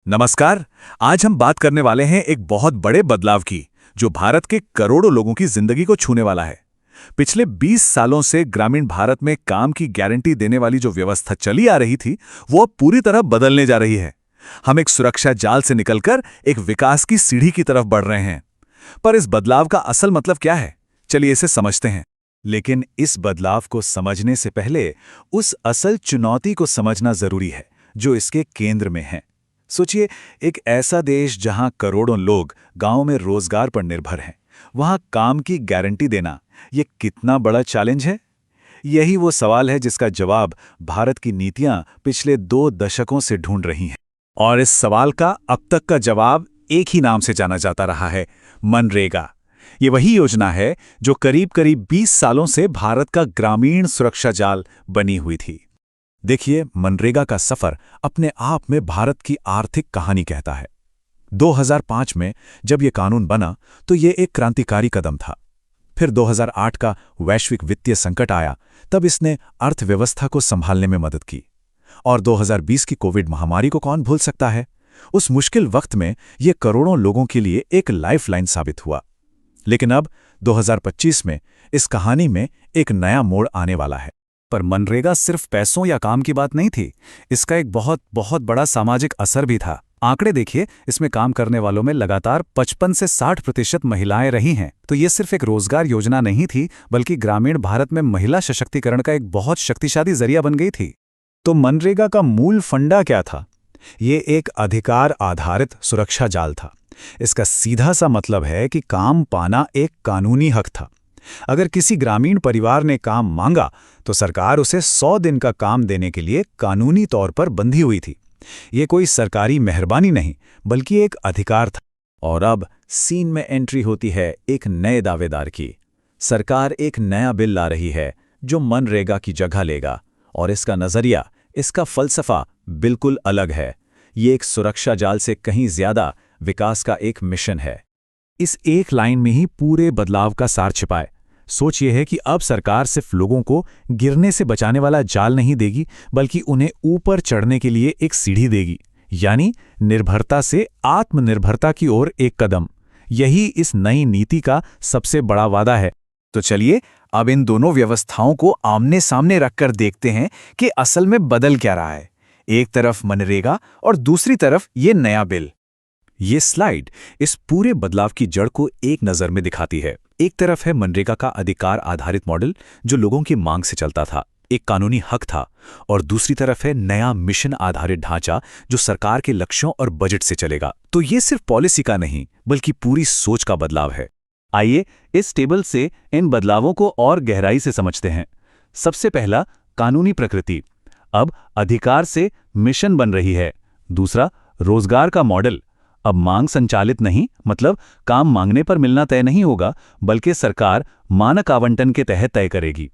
नमस्कार। आज हम बात करने वाले हैं एक बहुत बड़े बदलाव की, जो भारत के करोड़ों लोगों की जिंदगी को छूने वाला है। पिछले 20 सालों से ग्रामीण भारत में काम की गारंटी देने वाली जो व्यवस्था चली आ रही थी, वो अब पूरी तरह बदलने जा रही है। हम एक सुरक्षा जाल से निकलकर एक विकास की सीढ़ी की तरफ बढ़ रहे हैं। पर इस बदलाव का असल मतलब क्या है? चलिए इसे समझते हैं। लेकिन इस बदलाव को समझने से पहले उस असल चुनौती को समझना जरूरी है, जो इसके केंद्र में है। सोचिए, एक ऐसा देश जहां करोड़ों लोग गांव में रोजगार पर निर्भर हैं, वहां काम की गारंटी देना ये कितना बड़ा चैलेंज है। यही वो सवाल है जिसका जवाब भारत की नीतियां पिछले 2 दशकों से ढूंढ रही हैं। और इस सवाल का अब तक का जवाब एक ही नाम से जाना जाता रहा है, मनरेगा। ये वही योजना है जो करीब करीब 20 सालों से भारत का ग्रामीण सुरक्षा जाल बनी हुई थी। देखिए, मनरेगा का सफर अपने आप में भारत की आर्थिक कहानी कहता है। 2005 में जब यह कानून बना तो ये एक क्रांतिकारी कदम था। फिर 2008 का वैश्विक वित्तीय संकट आया, तब इसने अर्थव्यवस्था को संभालने में मदद की। और 2020 की कोविड महामारी को कौन भूल सकता है? उस मुश्किल वक्त में ये करोड़ों लोगों के लिए एक लाइफलाइन साबित हुआ। लेकिन अब 2025 में इस कहानी में एक नया मोड़ आने वाला है। पर मनरेगा सिर्फ पैसों या काम की बात नहीं थी, इसका एक बहुत बहुत बड़ा सामाजिक असर भी था। आंकड़े देखिए, इसमें काम करने वालों में लगातार 55 से 60% महिलाएं रही हैं। तो ये सिर्फ एक रोजगार योजना नहीं थी, बल्कि ग्रामीण भारत में महिला सशक्तिकरण का एक बहुत शक्तिशाली जरिया बन गई थी। तो मनरेगा का मूल फंडा क्या था? ये एक अधिकार आधारित सुरक्षा जाल था। इसका सीधा सा मतलब है कि काम पाना एक कानूनी हक था। अगर किसी ग्रामीण परिवार ने काम मांगा तो सरकार उसे 100 दिन का काम देने के लिए कानूनी तौर पर बंधी हुई थी। ये कोई सरकारी मेहरबानी नहीं, बल्कि एक अधिकार था। और अब सीन में एंट्री होती है एक नए दावेदार की। सरकार एक नया बिल ला रही है जो मनरेगा की जगह लेगा, और इसका नजरिया, इसका फलसफा बिल्कुल अलग है। ये एक सुरक्षा जाल से कहीं ज्यादा विकास का एक मिशन है। इस एक लाइन में ही पूरे बदलाव का सार छिपा है। सोच ये है कि अब सरकार सिर्फ लोगों को गिरने से बचाने वाला जाल नहीं देगी, बल्कि उन्हें ऊपर चढ़ने के लिए एक सीढ़ी देगी, यानी निर्भरता से आत्मनिर्भरता की ओर एक कदम। यही इस नई नीति का सबसे बड़ा वादा है। तो चलिए अब इन दोनों व्यवस्थाओं को आमने सामने रखकर देखते हैं कि असल में बदल क्या रहा है। एक तरफ मनरेगा और दूसरी तरफ ये नया बिल। ये स्लाइड इस पूरे बदलाव की जड़ को एक नज़र में दिखाती है। एक तरफ है मनरेगा का अधिकार आधारित मॉडल, जो लोगों की मांग से चलता था, एक कानूनी हक था। और दूसरी तरफ है नया मिशन आधारित ढांचा, जो सरकार के लक्ष्यों और बजट से चलेगा। तो ये सिर्फ पॉलिसी का नहीं, बल्कि पूरी सोच का बदलाव है। आइए इस टेबल से इन बदलावों को और गहराई से समझते हैं। सबसे पहला, कानूनी प्रकृति। अब अधिकार से मिशन बन रही है। दूसरा, रोजगार का मॉडल। अब मांग संचालित नहीं, मतलब काम मांगने पर मिलना तय नहीं होगा, बल्कि सरकार मानक आवंटन के तहत तय करेगी।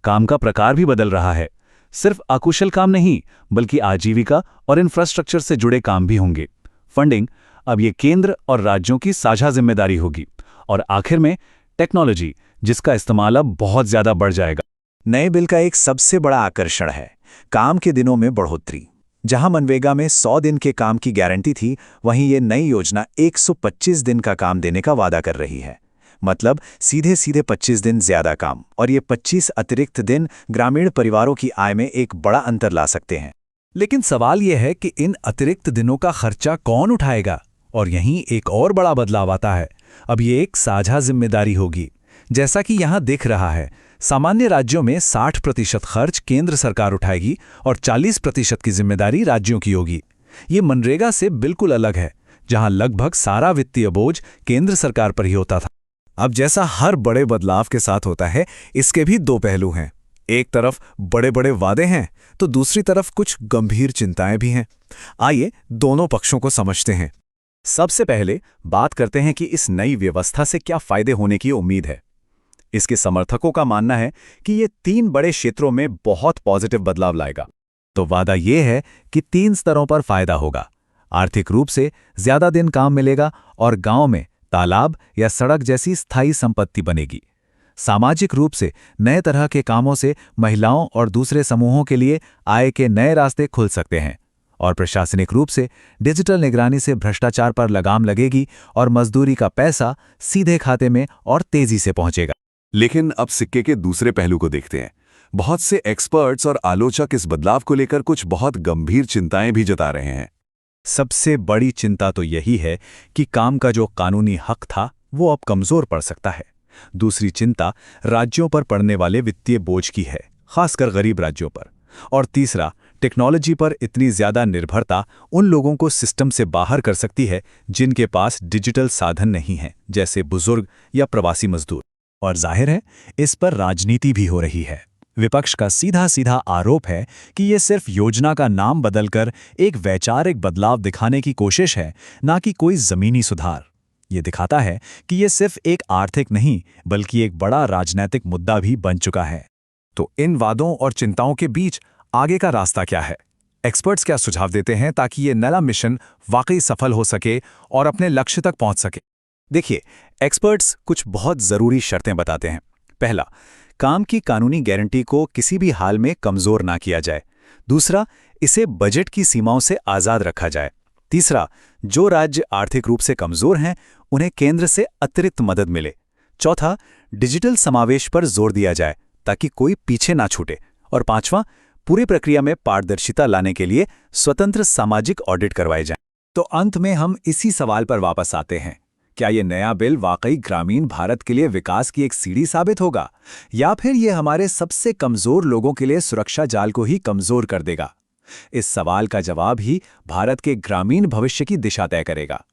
काम का प्रकार भी बदल रहा है। सिर्फ अकुशल काम नहीं, बल्कि आजीविका और इंफ्रास्ट्रक्चर से जुड़े काम भी होंगे। फंडिंग, अब ये केंद्र और राज्यों की साझा जिम्मेदारी होगी। और आखिर में टेक्नोलॉजी, जिसका इस्तेमाल अब बहुत ज्यादा बढ़ जाएगा। नए बिल का एक सबसे बड़ा आकर्षण है काम के दिनों में बढ़ोतरी। जहां मनरेगा में 100 दिन के काम की गारंटी थी, वहीं ये नई योजना 125 दिन का काम देने का वादा कर रही है। मतलब सीधे सीधे 25 दिन ज्यादा काम, और ये 25 अतिरिक्त दिन ग्रामीण परिवारों की आय में एक बड़ा अंतर ला सकते हैं। लेकिन सवाल यह है कि इन अतिरिक्त दिनों का खर्चा कौन उठाएगा? और यहीं एक और बड़ा बदलाव आता है। अब ये एक साझा जिम्मेदारी होगी। जैसा कि यहां दिख रहा है, सामान्य राज्यों में 60% खर्च केंद्र सरकार उठाएगी और 40% की जिम्मेदारी राज्यों की होगी। ये मनरेगा से बिल्कुल अलग है, जहां लगभग सारा वित्तीय बोझ केंद्र सरकार पर ही होता था। अब जैसा हर बड़े बदलाव के साथ होता है, इसके भी 2 पहलू हैं। एक तरफ बड़े बड़े वादे हैं, तो दूसरी तरफ कुछ गंभीर चिंताएं भी हैं। आइए दोनों पक्षों को समझते हैं। सबसे पहले बात करते हैं कि इस नई व्यवस्था से क्या फायदे होने की उम्मीद है। इसके समर्थकों का मानना है कि ये 3 बड़े क्षेत्रों में बहुत पॉजिटिव बदलाव लाएगा। तो वादा ये है कि 3 स्तरों पर फायदा होगा। आर्थिक रूप से ज्यादा दिन काम मिलेगा और गांव में तालाब या सड़क जैसी स्थायी संपत्ति बनेगी। सामाजिक रूप से नए तरह के कामों से महिलाओं और दूसरे समूहों के लिए आय के नए रास्ते खुल सकते हैं। और प्रशासनिक रूप से डिजिटल निगरानी से भ्रष्टाचार पर लगाम लगेगी और मजदूरी का पैसा सीधे खाते में और तेजी से पहुंचेगा। लेकिन अब सिक्के के दूसरे पहलू को देखते हैं। बहुत से एक्सपर्ट्स और आलोचक इस बदलाव को लेकर कुछ बहुत गंभीर चिंताएं भी जता रहे हैं। सबसे बड़ी चिंता तो यही है कि काम का जो कानूनी हक था वो अब कमजोर पड़ सकता है। दूसरी चिंता राज्यों पर पड़ने वाले वित्तीय बोझ की है, खासकर गरीब राज्यों पर। और तीसरा, टेक्नोलॉजी पर इतनी ज्यादा निर्भरता उन लोगों को सिस्टम से बाहर कर सकती है जिनके पास डिजिटल साधन नहीं हैं, जैसे बुजुर्ग या प्रवासी मजदूर। और जाहिर है, इस पर राजनीति भी हो रही है। विपक्ष का सीधा सीधा आरोप है कि ये सिर्फ योजना का नाम बदलकर एक वैचारिक बदलाव दिखाने की कोशिश है, ना कि कोई जमीनी सुधार। ये दिखाता है कि ये सिर्फ एक आर्थिक नहीं बल्कि एक बड़ा राजनीतिक मुद्दा भी बन चुका है। तो इन वादों और चिंताओं के बीच आगे का रास्ता क्या है? एक्सपर्ट्स क्या सुझाव देते हैं ताकि ये नया मिशन वाकई सफल हो सके और अपने लक्ष्य तक पहुंच सके? देखिए, एक्सपर्ट्स कुछ बहुत जरूरी शर्तें बताते हैं। पहला, काम की कानूनी गारंटी को किसी भी हाल में कमजोर ना किया जाए। दूसरा, इसे बजट की सीमाओं से आजाद रखा जाए। तीसरा, जो राज्य आर्थिक रूप से कमजोर हैं उन्हें केंद्र से अतिरिक्त मदद मिले। चौथा, डिजिटल समावेश पर जोर दिया जाए ताकि कोई पीछे ना छूटे। और पांचवां, पूरी प्रक्रिया में पारदर्शिता लाने के लिए स्वतंत्र सामाजिक ऑडिट करवाए जाएं। तो अंत में हम इसी सवाल पर वापस आते हैं, क्या ये नया बिल वाकई ग्रामीण भारत के लिए विकास की एक सीढ़ी साबित होगा, या फिर ये हमारे सबसे कमजोर लोगों के लिए सुरक्षा जाल को ही कमजोर कर देगा? इस सवाल का जवाब ही भारत के ग्रामीण भविष्य की दिशा तय करेगा।